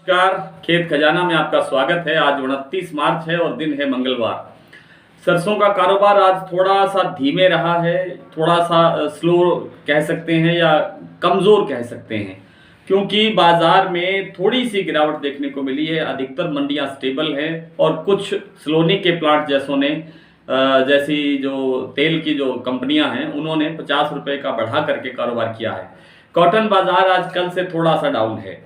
नमस्कार। खेत खजाना में आपका स्वागत है। आज 29 मार्च है और दिन है मंगलवार। सरसों का कारोबार आज थोड़ा सा धीमे रहा है, थोड़ा सा स्लो कह सकते हैं या कमज़ोर कह सकते हैं, क्योंकि बाज़ार में थोड़ी सी गिरावट देखने को मिली है। अधिकतर मंडियां स्टेबल हैं और कुछ सलोनी के प्लांट जैसों ने जैसी जो तेल की जो कंपनियां हैं उन्होंने 50 रुपये का बढ़ा करके कारोबार किया है। कॉटन बाजार आज कल से थोड़ा सा डाउन है।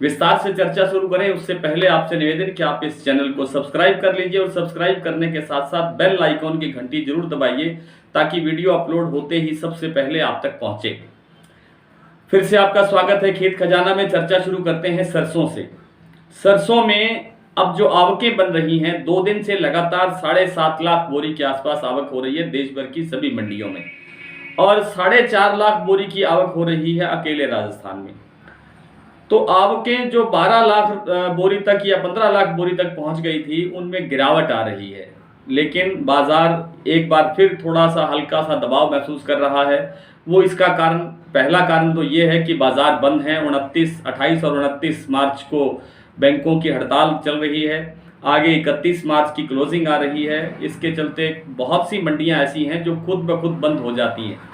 विस्तार से चर्चा शुरू करें उससे पहले आपसे निवेदन कि आप इस चैनल को सब्सक्राइब कर लीजिए और सब्सक्राइब करने के साथ साथ बेल आइकॉन की घंटी जरूर दबाइए ताकि वीडियो अपलोड होते ही सबसे पहले आप तक पहुंचे। फिर से आपका स्वागत है खेत खजाना में। चर्चा शुरू करते हैं सरसों से। सरसों में अब जो आवकें बन रही हैं, 2 दिन से लगातार 7.5 लाख बोरी के आसपास आवक हो रही है देश भर की सभी मंडियों में, और 4.5 लाख बोरी की आवक हो रही है अकेले राजस्थान में। तो आवकें जो 12 लाख बोरी तक या 15 लाख बोरी तक पहुंच गई थी उनमें गिरावट आ रही है, लेकिन बाजार एक बार फिर थोड़ा सा हल्का सा दबाव महसूस कर रहा है। वो इसका कारण, पहला कारण तो ये है कि बाजार बंद है। 28 और 29 मार्च को बैंकों की हड़ताल चल रही है। आगे 31 मार्च की क्लोजिंग आ रही है। इसके चलते बहुत सी मंडियां ऐसी हैं जो खुद ब खुद बंद हो जाती हैं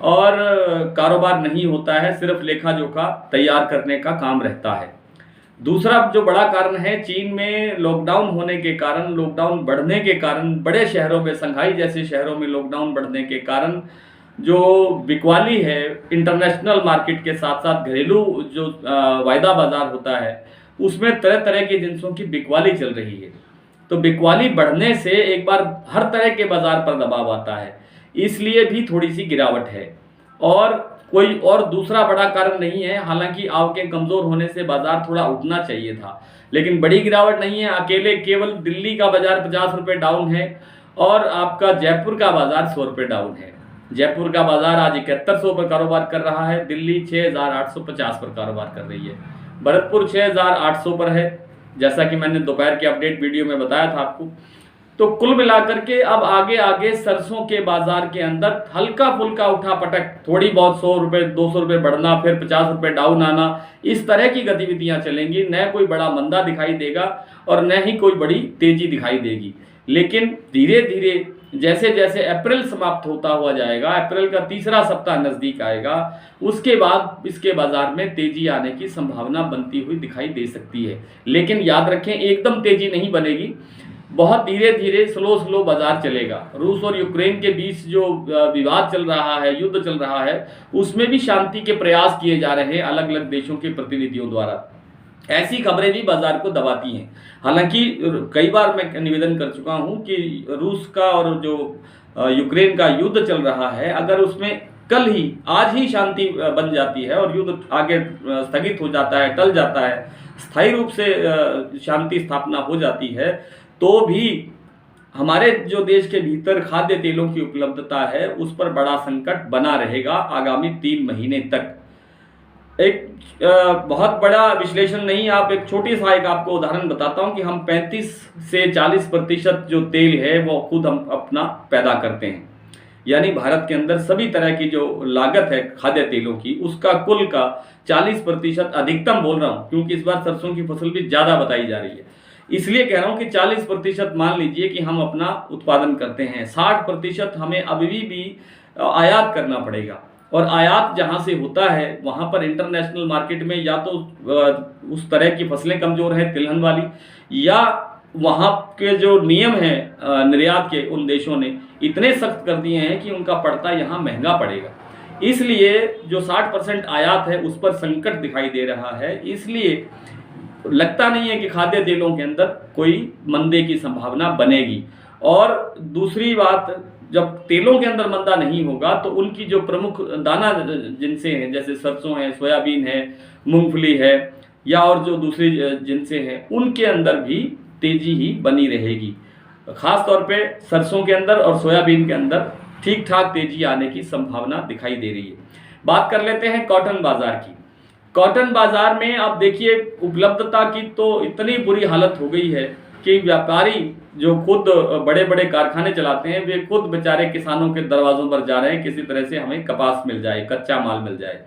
और कारोबार नहीं होता है, सिर्फ लेखा जोखा तैयार करने का काम रहता है। दूसरा जो बड़ा कारण है, चीन में लॉकडाउन होने के कारण, लॉकडाउन बढ़ने के कारण, बड़े शहरों में, संघाई जैसे शहरों में लॉकडाउन बढ़ने के कारण जो बिकवाली है इंटरनेशनल मार्केट के साथ साथ घरेलू जो वायदा बाजार होता है उसमें तरह तरह के जिन्सों की बिकवाली चल रही है। तो बिकवाली बढ़ने से एक बार हर तरह के बाजार पर दबाव आता है, इसलिए भी थोड़ी सी गिरावट है। और कोई और दूसरा बड़ा कारण नहीं है। हालांकि आवकें कमज़ोर होने से बाजार थोड़ा उठना चाहिए था, लेकिन बड़ी गिरावट नहीं है। अकेले केवल दिल्ली का बाजार 50 रुपये डाउन है और आपका जयपुर का बाजार 100 रुपये डाउन है। जयपुर का बाजार आज 7100 पर कारोबार कर रहा है, दिल्ली 6850 पर कारोबार कर रही है, भरतपुर 6800 पर है, जैसा कि मैंने दोपहर के अपडेट वीडियो में बताया था आपको। तो कुल मिलाकर के अब आगे आगे सरसों के बाजार के अंदर हल्का फुल्का उठा पटक, थोड़ी बहुत 100 रुपये 200 रुपये बढ़ना, फिर 50 रुपये डाउन आना, इस तरह की गतिविधियां चलेंगी। न कोई बड़ा मंदा दिखाई देगा और न ही कोई बड़ी तेजी दिखाई देगी। लेकिन धीरे धीरे जैसे जैसे अप्रैल समाप्त होता हुआ जाएगा, अप्रैल का तीसरा सप्ताह नजदीक आएगा, उसके बाद इसके बाजार में तेजी आने की संभावना बनती हुई दिखाई दे सकती है। लेकिन याद रखें, एकदम तेजी नहीं बनेगी, बहुत धीरे धीरे स्लो बाजार चलेगा। रूस और यूक्रेन के बीच जो विवाद चल रहा है, युद्ध चल रहा है, उसमें भी शांति के प्रयास किए जा रहे हैं अलग अलग देशों के प्रतिनिधियों द्वारा। ऐसी खबरें भी बाजार को दबाती हैं। हालांकि कई बार मैं निवेदन कर चुका हूं कि रूस का और जो यूक्रेन का युद्ध चल रहा है, अगर उसमें कल ही, आज ही शांति बन जाती है और युद्ध आगे स्थगित हो जाता है, टल जाता है, स्थायी रूप से शांति स्थापना हो जाती है, तो भी हमारे जो देश के भीतर खाद्य तेलों की उपलब्धता है उस पर बड़ा संकट बना रहेगा आगामी 3 महीने तक। एक बहुत बड़ा विश्लेषण नहीं, आप एक छोटी सा एक आपको उदाहरण बताता हूं कि हम 35 से 40% जो तेल है वो खुद हम अपना पैदा करते हैं। यानी भारत के अंदर सभी तरह की जो लागत है खाद्य तेलों की, उसका कुल का 40% अधिकतम बोल रहा हूं क्योंकि इस बार सरसों की फसल भी ज़्यादा बताई जा रही है, इसलिए कह रहा हूं कि 40% मान लीजिए कि हम अपना उत्पादन करते हैं। 60% हमें अभी भी आयात करना पड़ेगा, और आयात जहां से होता है वहां पर इंटरनेशनल मार्केट में या तो उस तरह की फसलें कमज़ोर हैं तिलहन वाली, या वहां के जो नियम हैं निर्यात के, उन देशों ने इतने सख्त कर दिए हैं कि उनका पड़ता यहाँ महंगा पड़ेगा। इसलिए जो 60% आयात है उस पर संकट दिखाई दे रहा है। इसलिए लगता नहीं है कि खाद्य तेलों के अंदर कोई मंदे की संभावना बनेगी। और दूसरी बात, जब तेलों के अंदर मंदा नहीं होगा तो उनकी जो प्रमुख दाना जिनसे हैं, जैसे सरसों है, सोयाबीन है, मूंगफली है, या और जो दूसरी जिनसे हैं, उनके अंदर भी तेजी ही बनी रहेगी। खास तौर पे सरसों के अंदर और सोयाबीन के अंदर ठीक ठाक तेजी आने की संभावना दिखाई दे रही है। बात कर लेते हैं कॉटन बाजार की। कॉटन बाजार में अब देखिए, उपलब्धता की तो इतनी बुरी हालत हो गई है कि व्यापारी जो खुद बड़े बड़े कारखाने चलाते हैं, वे खुद बेचारे किसानों के दरवाजों पर जा रहे हैं, किसी तरह से हमें कपास मिल जाए, कच्चा माल मिल जाए।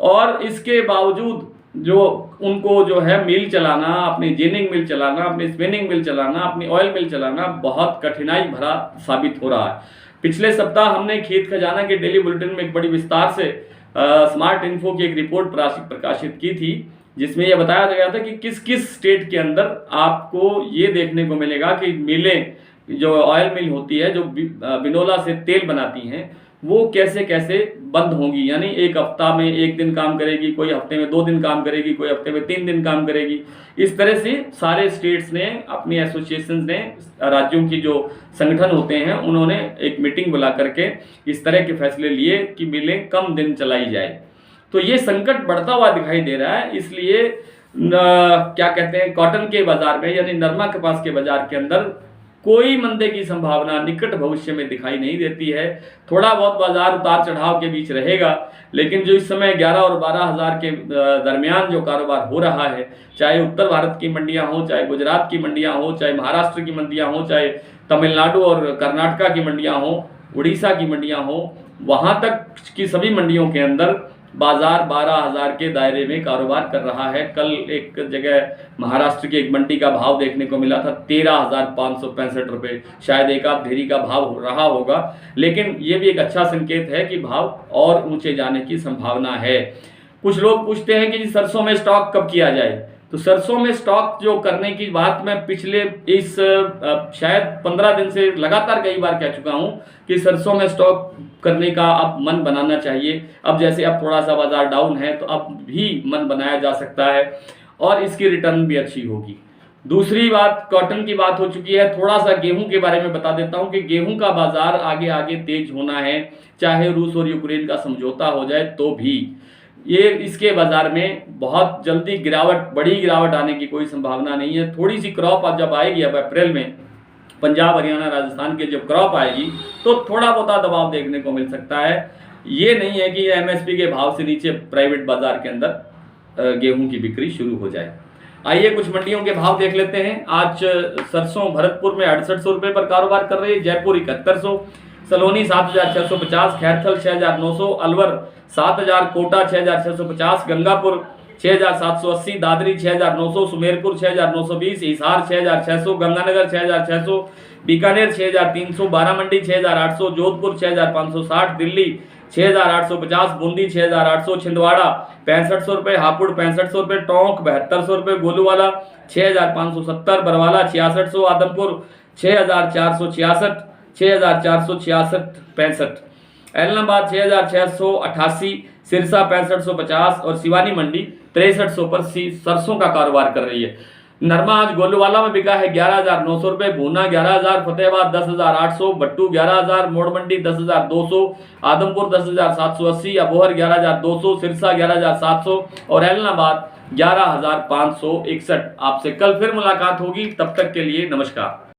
और इसके बावजूद जो उनको जो है मिल चलाना, अपनी जिनिंग मिल चलाना, अपनी स्पिनिंग मिल चलाना, अपनी ऑयल मिल चलाना बहुत कठिनाई भरा साबित हो रहा है। पिछले सप्ताह हमने खेत खजाना के डेली बुलेटिन में एक बड़ी विस्तार से स्मार्ट इन्फो की एक रिपोर्ट प्रकाशित की थी, जिसमें यह बताया गया था कि किस किस स्टेट के अंदर आपको ये देखने को मिलेगा कि मिलें, जो ऑयल मिल होती है, जो बिनोला से तेल बनाती हैं, वो कैसे कैसे बंद होंगी। यानी एक हफ्ता में 1 दिन काम करेगी, कोई हफ्ते में 2 दिन काम करेगी, कोई हफ्ते में 3 दिन काम करेगी। इस तरह से सारे स्टेट्स ने, अपनी एसोसिएशन ने, राज्यों की जो संगठन होते हैं, उन्होंने एक मीटिंग बुला करके इस तरह के फैसले लिए कि मिलें कम दिन चलाई जाए। तो ये संकट बढ़ता हुआ दिखाई दे रहा है। इसलिए क्या कहते हैं, कॉटन के बाजार में यानी नरमा कपास के बाजार के अंदर कोई मंदे की संभावना निकट भविष्य में दिखाई नहीं देती है। थोड़ा बहुत बाजार उतार चढ़ाव के बीच रहेगा, लेकिन जो इस समय 11 और 12 हज़ार के दरमियान जो कारोबार हो रहा है, चाहे उत्तर भारत की मंडियां हो, चाहे गुजरात की मंडियां हो, चाहे महाराष्ट्र की मंडियां हो, चाहे तमिलनाडु और कर्नाटका की मंडियां हो, उड़ीसा की मंडियां हो, वहां तक की सभी मंडियों के अंदर बाजार 12 हज़ार के दायरे में कारोबार कर रहा है। कल एक जगह महाराष्ट्र की एक मंडी का भाव देखने को मिला था 13,565 रुपये, शायद एक आध ढेरी का भाव रहा होगा, लेकिन ये भी एक अच्छा संकेत है कि भाव और ऊंचे जाने की संभावना है। कुछ लोग पूछते हैं कि जी सरसों में स्टॉक कब किया जाए, तो सरसों में स्टॉक जो करने की बात मैं पिछले इस शायद 15 दिन से लगातार कई बार कह चुका हूं कि सरसों में स्टॉक करने का अब मन बनाना चाहिए। अब जैसे अब थोड़ा सा बाजार डाउन है तो अब भी मन बनाया जा सकता है और इसकी रिटर्न भी अच्छी होगी। दूसरी बात, कॉटन की बात हो चुकी है, थोड़ा सा गेहूं के बारे में बता देता हूं कि गेहूं का बाजार आगे आगे तेज होना है, चाहे रूस और यूक्रेन का समझौता हो जाए तो भी ये इसके बाजार में बहुत जल्दी बड़ी गिरावट आने की कोई संभावना नहीं है। थोड़ी सी क्रॉप अब जब आएगी, अब अप्रैल में पंजाब, हरियाणा, राजस्थान के जब क्रॉप आएगी तो थोड़ा बहुत दबाव देखने को मिल सकता है। ये नहीं है कि एमएसपी के भाव से नीचे प्राइवेट बाजार के अंदर गेहूं की बिक्री शुरू हो जाए। आइए कुछ मंडियों के भाव देख लेते हैं। आज सरसों भरतपुर में 6800 रुपये पर कारोबार कर रही है, जयपुर 7100, सलोनी 7650, खैरथल 6900, अलवर 7000, कोटा 6650, गंगापुर 6780, दादरी 6900, सुमेरपुर 6920, हिसार 6600, गंगानगर 6600, बीकानेर 6300, बारामंडी 6800, जोधपुर 6560, दिल्ली 6850, बूंदी 6800, छिंदवाड़ा 6500 रुपये, हापुड़ 6500 रुपये, टोंक 7200 रुपये, गोलूवाला 6570, बरवाला 6600, आदमपुर 6466, 6466 65, ऐलनाबाद 6688, सिरसा 6550 और सिवानी मंडी 6300 पर सरसों का कारोबार कर रही है। नरमा आज गोलूवाला में बिका है 11,900 रुपये, भूना 11,000, फतेहाबाद 10,800, भट्टू 11,000, मोड़ मंडी 10,200, आदमपुर 10,780, अबोहर 11,200, सिरसा 11,700 और ऐलनाबाद 11,561। आपसे कल फिर मुलाकात होगी, तब तक के लिए नमस्कार।